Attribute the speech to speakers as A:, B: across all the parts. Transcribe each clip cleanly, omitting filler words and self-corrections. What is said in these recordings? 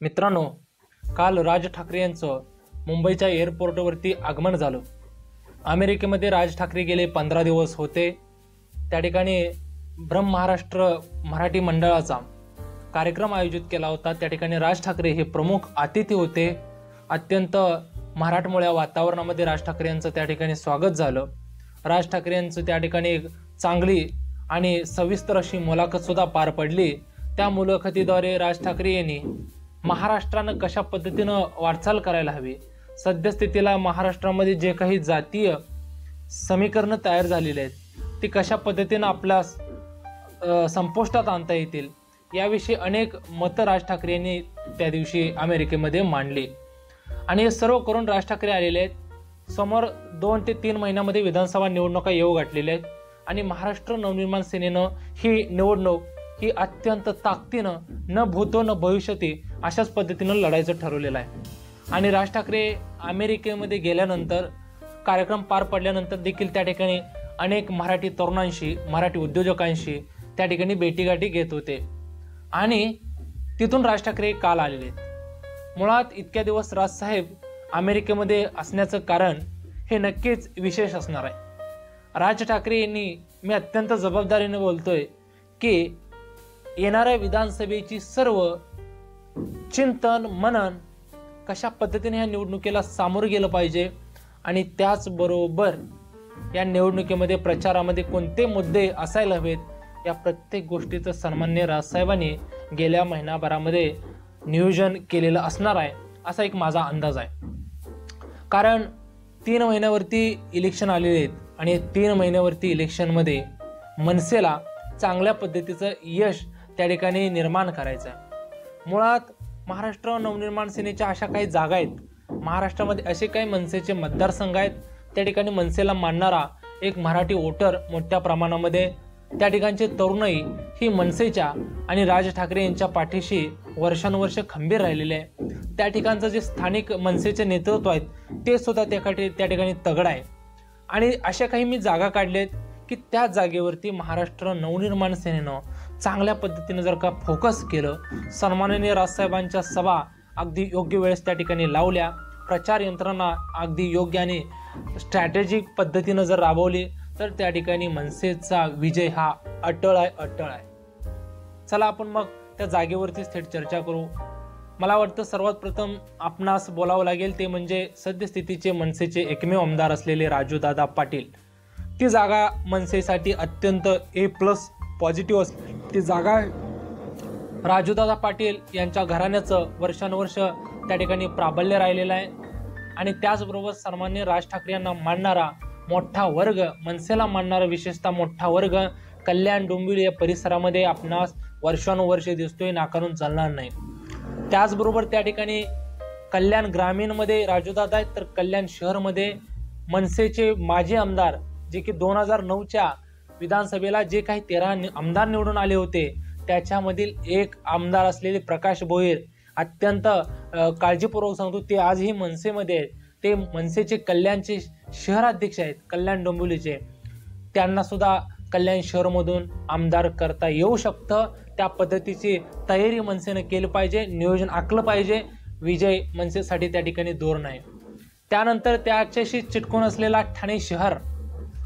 A: मित्रांनो, काल राज ठाकरे यांचं मुंबईच्या एअरपोर्टवरती आगमन झालं। अमेरिकेमध्ये राज ठाकरे गेले 15 दिवस होते। त्या ठिकाणी ब्रह्म महाराष्ट्र मराठी मंडळाचा कार्यक्रम आयोजित केला होता। त्या ठिकाणी राज ठाकरे हे प्रमुख अतिथी होते। अत्यंत मराठमोळ्या वातावरणामध्ये राज ठाकरे यांचं त्या ठिकाणी स्वागत झालं। राज ठाकरे यांचं त्या ठिकाणी चांगली आणि सविस्तर अशी मुलाखत सुद्धा पार पडली। त्या मुलाखतीद्वारे राज ठाकरे यांनी महाराष्ट्रानं कशा पद्धतीनं वाटचाल करायला हवी, सद्यस्थितीला महाराष्ट्रामध्ये जे काही जातीय समीकरण तयार झालेले आहेत ती कशा पद्धतीनं आपल्या संपुष्टात आणता येतील याविषयी अनेक मतं राज ठाकरे यांनी त्या दिवशी अमेरिकेमध्ये मांडली। आणि हे सर्व करून राज ठाकरे आलेले आहेत। समोर 2 ते 3 महिन्यामध्ये विधानसभा निवडणुका येऊ घातलेल्या आहेत आणि महाराष्ट्र नवनिर्माण सेनेनं ही निवडणूक ही अत्यंत ताकदीनं न भूतो न भविष्यती अशाच पद्धतीनं लढायचं ठरवलेलं आहे। आणि राज ठाकरे अमेरिकेमध्ये गेल्यानंतर कार्यक्रम पार पडल्यानंतर देखील त्या ठिकाणी अनेक मराठी तरुणांशी, मराठी उद्योजकांशी त्या ठिकाणी भेटीगाठी घेत होते आणि तिथून राज ठाकरे काल आलेले। मुळात इतक्या दिवस राजसाहेब अमेरिकेमध्ये असण्याचं कारण हे नक्कीच विशेष असणार आहे। राज ठाकरे यांनी, मी अत्यंत जबाबदारीने बोलतोय की येणाऱ्या विधानसभेची सर्व चिंतन मनन कशा पद्धतीने ह्या निवडणुकीला सामोरं गेलं पाहिजे आणि त्याचबरोबर या निवडणुकीमध्ये प्रचारामध्ये कोणते मुद्दे असायला हवेत या प्रत्येक गोष्टीचं सन्माननीय राजसाहेबांनी गेल्या महिनाभरामध्ये नियोजन केलेलं असणार आहे असा एक माझा अंदाज आहे। कारण 3 महिन्यावरती इलेक्शन आलेले आहेत आणि 3 महिन्यावरती इलेक्शनमध्ये मनसेला चांगल्या पद्धतीचं यश त्या ठिकाणी निर्माण करायचं आहे। मुळात महाराष्ट्र नवनिर्माण सेनेच्या अशा काही जागा आहेत, महाराष्ट्रामध्ये असे काही मनसेचे मतदारसंघ आहेत त्या ठिकाणी मनसेला मानणारा एक मराठी वोटर मोठ्या प्रमाणामध्ये, त्या ठिकाणचे तरुणही ही मनसेच्या आणि राज ठाकरे यांच्या पाठीशी वर्षानुवर्ष खंबीर राहिलेले आहे। त्या ठिकाणचं जे स्थानिक मनसेचे नेतृत्व आहेत ते सुद्धा त्या ठिकाणी तगड आहे। आणि अशा काही मी जागा काढल्यात की त्या जागेवरती महाराष्ट्र नवनिर्माण सेनेनं चांगल्या पद्धतीने जर का फोकस केलं, सन्माननीय राजसाहेबांच्या सभा अगदी योग्य वेळेस त्या ठिकाणी लावल्या, प्रचार यंत्रणा अगदी योग्य आणि स्ट्रॅटेजिक पद्धतीनं जर राबवली तर त्या ठिकाणी मनसेचा विजय हा अटळ आहे। चला आपण मग त्या जागेवरतीच थेट चर्चा करू। मला वाटतं सर्वात प्रथम आपणास बोलावं लागेल ते म्हणजे सद्यस्थितीचे मनसेचे एकमेव आमदार असलेले राजूदादा पाटील। ती जागा मनसेसाठी अत्यंत A+ पॉझिटिव्ह असते ती जागा आहे। राजूदादा पाटील यांच्या घराण्याचं वर्षानुवर्ष त्या ठिकाणी प्राबल्य राहिलेलं आहे आणि त्याचबरोबर सन्माननीय राज ठाकरे यांना मानणारा मोठा वर्ग, मनसेला मानणारा विशेषतः मोठा वर्ग कल्याण डोंबिवली या परिसरामध्ये आपणास वर्षानुवर्षे दिसतोय, नाकारून चालणार नाही। त्याचबरोबर त्या ठिकाणी कल्याण ग्रामीणमध्ये राजूदादा आहेत तर कल्याण शहरमध्ये मनसेचे माजी आमदार जे की 2009च्या विधानसभेला जे काही 13 आमदार निवडून आले होते त्याच्यामधील एक आमदार असलेले प्रकाश भोईर, अत्यंत काळजीपूर्वक सांगतो ते आजही मनसेमध्ये आहेत। ते मनसेचे कल्याणचे शहराध्यक्ष आहेत, कल्याण डोंबिवलीचे। त्यांना सुद्धा कल्याण शहरमधून आमदार करता येऊ शकतं। त्या पद्धतीची तयारी मनसेनं केली पाहिजे, नियोजन आखलं पाहिजे। विजय मनसेसाठी त्या ठिकाणी दूर नाही। त्यानंतर त्याच्याशी चिटकून असलेला ठाणे शहर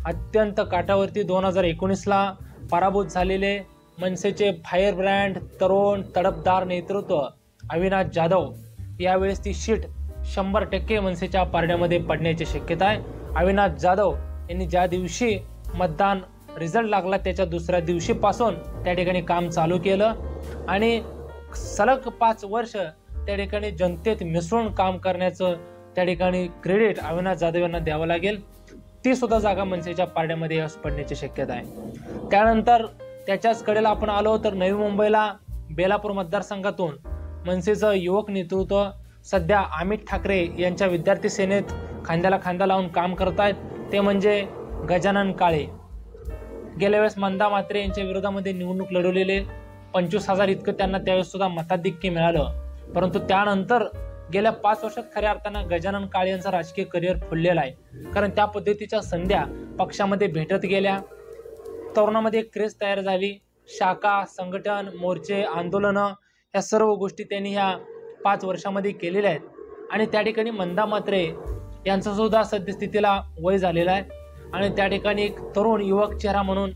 A: अत्यंत काठावरती 2019ला पराभूत झालेले मनसेचे फायर ब्रँड तरुण तडफदार नेतृत्व अविनाश जाधव, यावेळेस ती शीट 100% मनसेच्या पारड्यामध्ये पडण्याची शक्यता आहे। अविनाश जाधव यांनी ज्या दिवशी मतदान रिझल्ट लागला त्याच्या दुसऱ्या दिवशीपासून त्या ठिकाणी काम चालू केलं आणि सलग 5 वर्ष त्या ठिकाणी जनतेत मिसळून काम करण्याचं त्या ठिकाणी क्रेडिट अविनाश जाधव यांना द्यावं लागेल। ती सुद्धा जागा मनसेच्या पारड्यामध्ये पडण्याची शक्यता आहे। त्यानंतर त्याच्याच कडेला आपण आलो तर नवी मुंबईला बेलापूर मतदारसंघातून मनसेचं युवक नेतृत्व सध्या अमित ठाकरे यांच्या विद्यार्थी सेनेत खांद्याला खांदा लावून काम करतायत, ते म्हणजे गजानन काळे। गेल्या वेळेस मंदा म्हात्रे यांच्या विरोधामध्ये निवडणूक लढवलेले 25,000 इतकं त्यांना त्यावेळेस सुद्धा मताधिक्य मिळालं, परंतु त्यानंतर गेल्या 5 वर्षात खऱ्या अर्थानं गजानन काळे यांचा राजकीय करिअर फुललेला आहे। कारण त्या पद्धतीच्या संध्या पक्षामध्ये भेटत गेल्या, तरुणामध्ये एक क्रेज तयार झाली, शाखा, संघटन, मोर्चे, आंदोलनं या सर्व गोष्टी त्यांनी ह्या 5 वर्षामध्ये केलेल्या आहेत. आणि त्या ठिकाणी मंदा म्हात्रे यांचं सुद्धा सद्यस्थितीला वय झालेलं आहे. आणि त्या ठिकाणी एक तरुण युवक चेहरा म्हणून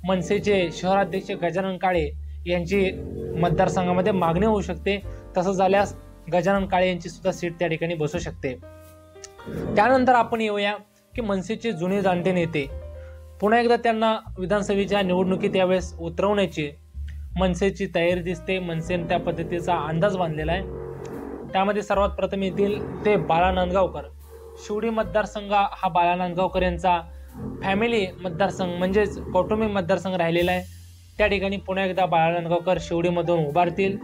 A: मनसेचे शहराध्यक्ष गजानन काळे यांची मतदारसंघामध्ये मागणी होऊ शकते. तसं झाल्यास गजानन काळे यांची सुद्धा सीट त्या ठिकाणी बसू शकते. त्यानंतर आपण येऊया की मनसेचे जुने जाणते नेते पुन्हा एकदा त्यांना विधानसभेच्या निवडणुकीत यावेळेस उतरवण्याची मनसेची तयारी दिसते. मनसेने त्या पद्धतीचा अंदाज बांधलेला आहे. त्यामध्ये सर्वात प्रथम येतील ते बाळा नांदगावकर. शिवडी मतदारसंघ हा बाळा नांदगावकर यांचा फॅमिली मतदारसंघ म्हणजेच कौटुंबिक मतदारसंघ राहिलेला आहे. त्या ठिकाणी पुन्हा एकदा बाळा नांदगावकर शिवडीमधून उभारतील.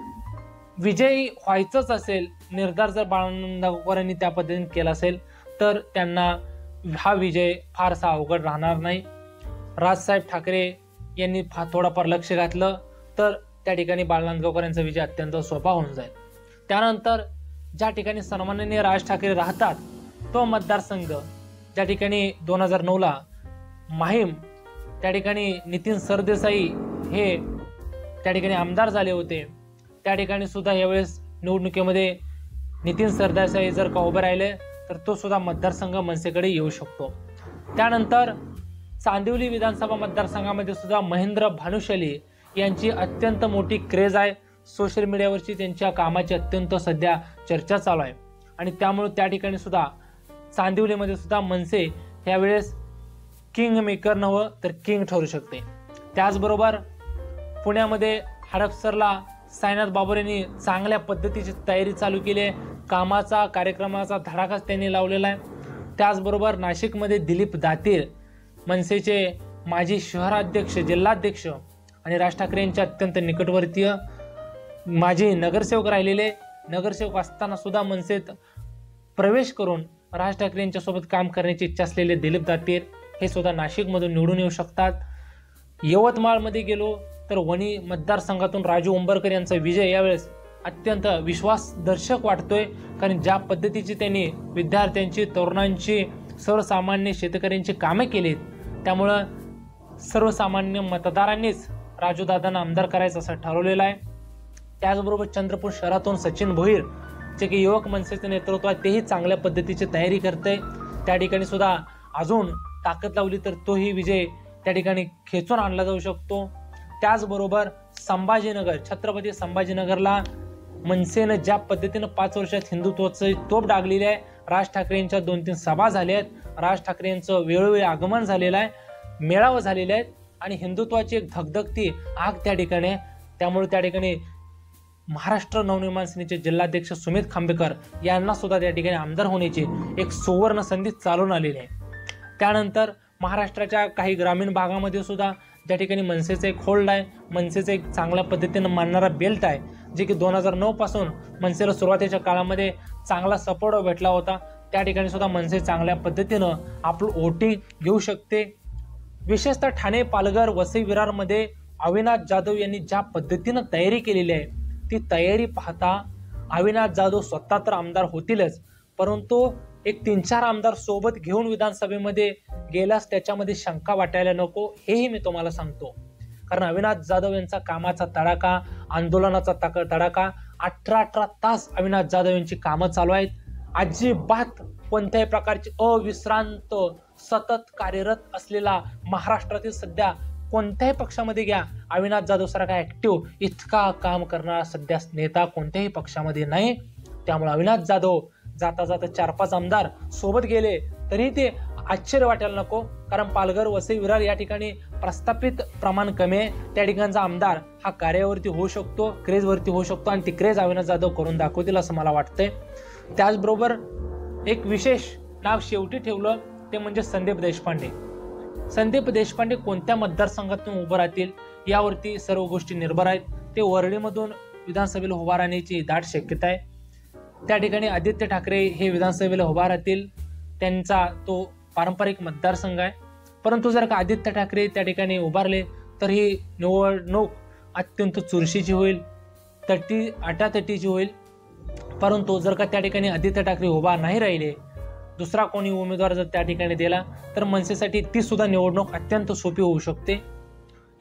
A: विजयी व्हायचंच असेल निर्धार जर बाळा नांदगावकरांनी त्या पद्धतीने केला असेल तर त्यांना हा विजय फारसा अवघड राहणार नाही. राजसाहेब ठाकरे यांनी थोडाफार लक्ष घातलं तर त्या ठिकाणी बाळा नांदगावकर यांचा विजय अत्यंत सोपा होऊन जाईल. त्यानंतर ज्या ठिकाणी सन्माननीय राज ठाकरे राहतात तो मतदारसंघ ज्या ठिकाणी 2009ला माहीम त्या ठिकाणी नितीन सरदेसाई हे त्या ठिकाणी आमदार झाले होते. त्या ठिकाणी सुद्धा यावेळेस निवडणुकीमध्ये नितीन सरदेसाई जर का उभे राहिले तर तो सुद्धा मतदारसंघ मनसेकडे येऊ शकतो. त्यानंतर चांदिवली विधानसभा मतदारसंघामध्ये सुद्धा महेंद्र भानुशाली यांची अत्यंत मोठी क्रेज आहे. सोशल मीडियावरची त्यांच्या कामाची अत्यंत सध्या चर्चा चालू आहे. आणि त्यामुळे त्या ठिकाणी सुद्धा चांदिवलीमध्ये सुद्धा मनसे यावेळेस किंग मेकर नव्हे तर किंग ठरू शकते. त्याचबरोबर पुण्यामध्ये हडपसरला साईनाथ बाबर यांनी चांगल्या पद्धतीची तयारी चालू केली आहे. कामाचा कार्यक्रमाचा धडाकाच त्यांनी लावलेला आहे. त्याचबरोबर नाशिकमध्ये दिलीप दातीर मनसेचे माजी शहराध्यक्ष जिल्हाध्यक्ष आणि राज ठाकरे यांचे अत्यंत निकटवर्तीय माजी नगरसेवक राहिलेले नगरसेवक असताना सुद्धा मनसेत प्रवेश करून राज ठाकरे यांच्यासोबत काम करण्याची इच्छा असलेले दिलीप दातीर हे सुद्धा नाशिकमधून निवडून येऊ शकतात. यवतमाळमध्ये गेलो तर वणी मतदारसंघातून राजू उंबरकर यांचा विजय यावेळेस अत्यंत विश्वासदर्शक वाटतोय. कारण ज्या पद्धतीची त्यांनी विद्यार्थ्यांची तरुणांची सर्वसामान्य शेतकऱ्यांची कामे केलीत त्यामुळं सर्वसामान्य मतदारांनीच राजूदादांना आमदार करायचं असं ठरवलेलं आहे. त्याचबरोबर चंद्रपूर शहरातून सचिन भोईर जे की युवक मनसेचे नेतृत्व आहे तेही चांगल्या पद्धतीची तयारी करते. त्या ठिकाणी सुद्धा अजून ताकद लावली तर तोही विजय त्या ठिकाणी खेचून आणला जाऊ शकतो. त्याचबरोबर संभाजीनगर छत्रपती संभाजीनगरला मनसेनं ज्या पद्धतीनं 5 वर्षात हिंदुत्वाची तोप डागलेली आहे. राज ठाकरे यांच्या 2-3 सभा झाल्या आहेत. राज ठाकरे यांचं वेळोवेळी आगमन झालेलं आहे. मेळावे झालेले आहेत आणि हिंदुत्वाची एक धगधगती आग त्या ठिकाणी. त्यामुळे त्या ठिकाणी महाराष्ट्र नवनिर्माण सेनेचे जिल्हाध्यक्ष सुमित खांबेकर यांना सुद्धा त्या ठिकाणी आमदार होण्याची एक सुवर्ण संधी चालून आलेली आहे. त्यानंतर महाराष्ट्राच्या काही ग्रामीण भागामध्ये सुद्धा त्या ठिकाणी मनसेचं एक होल्ड आहे. मनसेचं एक चांगल्या पद्धतीनं मानणारा बेल्ट आहे जे की 2009 पासून मनसेला सुरुवातीच्या काळामध्ये चांगला सपोर्ट भेटला होता. त्या ठिकाणी सुद्धा मनसे चांगल्या पद्धतीनं आपलं वोटिंग घेऊ शकते. विशेषतः ठाणे पालघर वसई विरारमध्ये अविनाश जाधव यांनी ज्या पद्धतीनं तयारी केलेली आहे ती तयारी पाहता अविनाश जाधव स्वतः तर आमदार होतीलच परंतु एक 3-4 आमदार सोबत घेऊन विधानसभेमध्ये गेल्यास त्याच्यामध्ये शंका वाटायला नको हेही मी तुम्हाला सांगतो. कारण अविनाश जाधव यांचा कामाचा तडाखा आंदोलनाचा तडाखा 18 तास अविनाश जाधव यांची कामं चालू आहेत. अजिबात कोणत्याही प्रकारची अविश्रांत सतत कार्यरत असलेला महाराष्ट्रातील सध्या कोणत्याही पक्षामध्ये घ्या अविनाश जाधव सारखा ऍक्टिव्ह इतका काम करणारा सध्या नेता कोणत्याही पक्षामध्ये नाही. त्यामुळे अविनाश जाधव जाता जाता 4-5 आमदार सोबत गेले तरी ते आश्चर्य वाटायला नको. कारण पालघर वसई विरार या ठिकाणी प्रस्थापित प्रमाण कमी आहे. त्या ठिकाणचा आमदार हा कार्यावरती होऊ शकतो क्रेजवरती होऊ शकतो आणि ती क्रेज अविनाश जाधव करून दाखवतील असं मला वाटतंय. त्याचबरोबर एक विशेष नाव शेवटी ठेवलं ते म्हणजे संदीप देशपांडे. संदीप देशपांडे कोणत्या मतदारसंघातून उभं राहतील यावरती सर्व गोष्टी निर्भर आहेत. ते वरळीमधून विधानसभेला उभा राहण्याची दाट शक्यता आहे. त्या ठिकाणी आदित्य ठाकरे हे विधानसभेला उभा राहतील. त्यांचा तो पारंपरिक मतदारसंघ आहे. परंतु जर का आदित्य ठाकरे त्या ठिकाणी उभारले तर ही निवडणूक अत्यंत चुरशीची होईल आटातटीची होईल. परंतु जर का त्या ठिकाणी आदित्य ठाकरे उभा नाही राहिले दुसरा कोणी उमेदवार जर त्या ठिकाणी दिला तर मनसेसाठी ती सुद्धा निवडणूक अत्यंत सोपी होऊ शकते.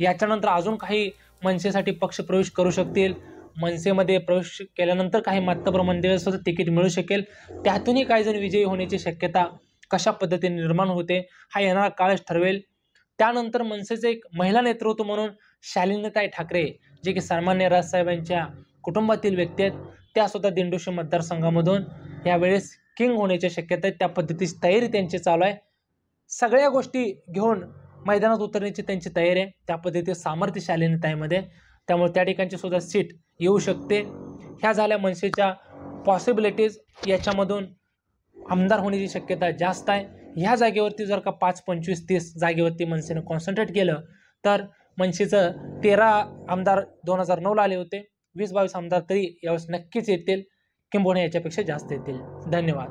A: याच्यानंतर अजून काही मनसेसाठी पक्ष प्रवेश करू शकतील. मनसेमध्ये प्रवेश केल्यानंतर काही मातब्र मंदिराला सुद्धा तिकीट मिळू शकेल. त्यातूनही काही जण विजयी होण्याची शक्यता कशा पद्धतीने निर्माण होते हा येणारा काळच ठरवेल. त्यानंतर मनसेचे एक महिला नेतृत्व म्हणून शालिनीताई ठाकरे, जे की सन्माननीय राजसाहेबांच्या कुटुंबातील व्यक्ती आहेत, त्यासुद्धा दिंडोशी मतदारसंघामधून यावेळेस किंग होण्याची शक्यता आहे. त्या पद्धतीची तयारी त्यांची चालू आहे. सगळ्या गोष्टी घेऊन मैदानात उतरण्याची त्यांची तयारी आहे. त्या पद्धतीचे सामर्थ्य शालिनीताईमध्ये, त्यामुळे त्या ठिकाणची सुद्धा सीट येऊ शकते. ह्या झाल्या मनसेच्या पॉसिबिलिटीज. याच्यामधून आमदार होण्याची शक्यता जास्त आहे. ह्या जागेवरती जर का 5, 25, 30 जागेवरती मनसेनं कॉन्सन्ट्रेट केलं तर मनसेचं 13 आमदार 2009ला आले होते. 20-22 आमदार तरी यावेळेस नक्कीच येतील, किंबहुना याच्यापेक्षा जास्त येतील. धन्यवाद.